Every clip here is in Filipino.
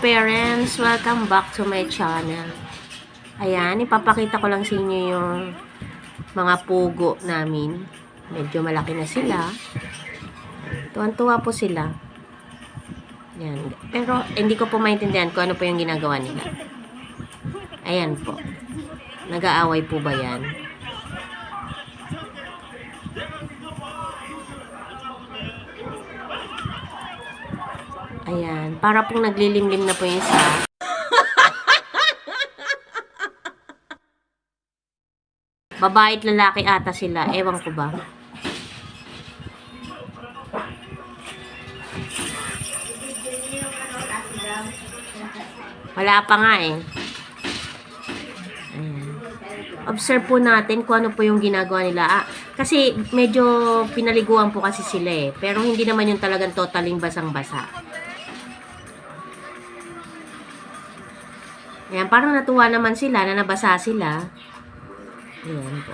Parents, welcome back to my channel. Ayan, ipapakita ko lang sa inyo yung mga pugo namin. Medyo malaki na sila. Tuwan-tuwa po sila. Ayan. Pero hindi ko po maintindihan kung ano po yung ginagawa nila. Ayan po. Nag-aaway po ba yan? Ayan. Para pong naglilimlim na po yung isa. Babae at lalaki ata sila. Ewan ko ba. Wala pa nga eh. Ayan. Observe po natin kung ano po yung ginagawa nila. Kasi medyo pinaliguan po kasi sila eh. Pero hindi naman yung talagang totaling basang-basa. Ayan, parang natuwa naman sila na nabasa sila. Ayan po.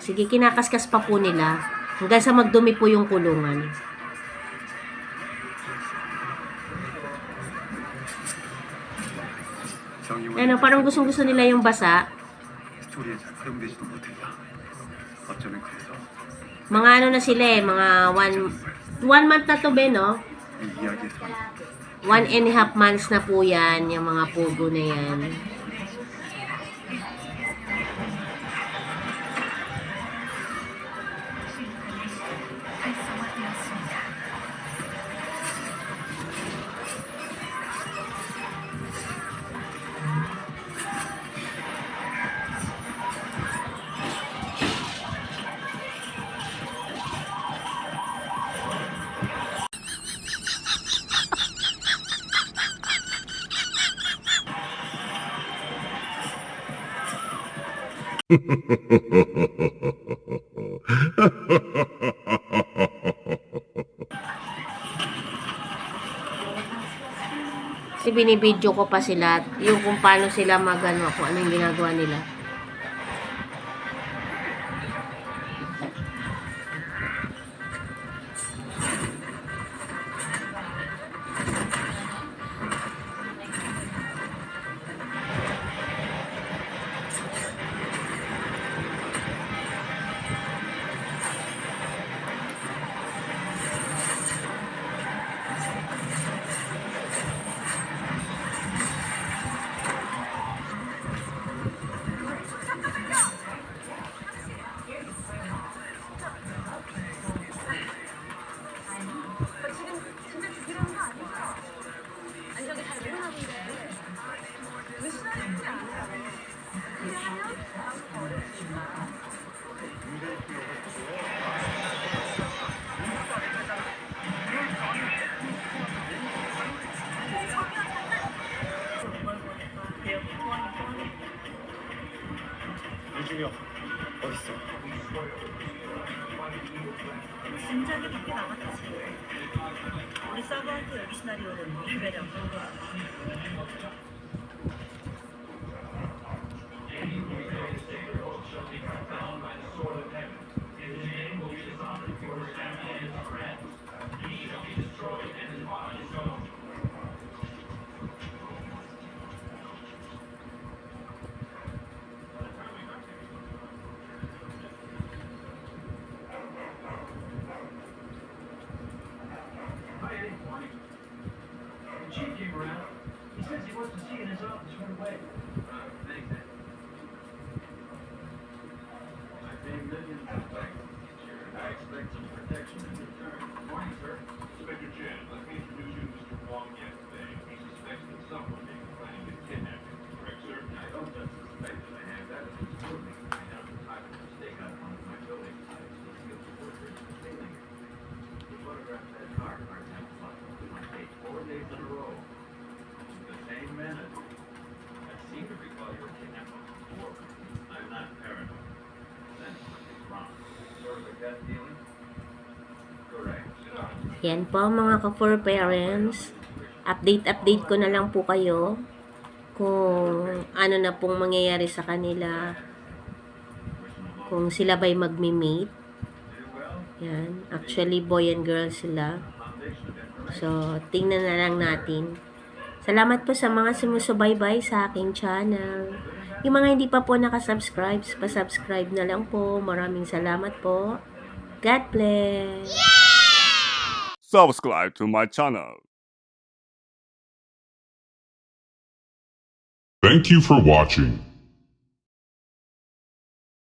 Sige, kinakaskas pa po nila. Hanggang sa magdumi po yung kulungan. Ano, parang gustong-gusto nila yung basa. Mga ano na sila eh, mga one month na to be, no? 1.5 months na po yan, yung mga pugo na yan. Kasi binibidyo ko pa sila yung kung paano sila magano, kung ano yung ginagawa nila. 유준혁 어딨어? 진작에 밖에 나갔지. 우리 서버한테 여기 시나리오는 기회령. Chief came around. He says he wants to see you in his office right away. Thanks, Ed. I pay millions of thanks. I expect some protection in return. Morning, sir. Inspector Chen, let me introduce you to Mr. Wong yesterday. He suspects that someone may be planning to kidnap him. Correct, sir? I don't just suspect that I have that. It's proving to find out the type of mistake on one of my buildings. I still feel the workers for stealing it. He photographed that car at our 10 o'clock. I paid 4 days in a row. The same minute. I seem to recall you were kidnapped before. I'm not paranoid. Then something's wrong. Sort of a gut feeling? Correct. Yan po mga ka-for parents. Update ko na lang po kayo kung ano na pong mangyayari sa kanila. Kung sila ba'y magmi-meet. Yan. Actually, boy and girl sila. So, tingnan na lang natin. Salamat po sa mga sumusubaybay sa aking channel. Yung mga hindi pa po nakasubscribe, pa-subscribe na lang po. Maraming salamat po. God bless! Subscribe to my channel. Thank you for watching.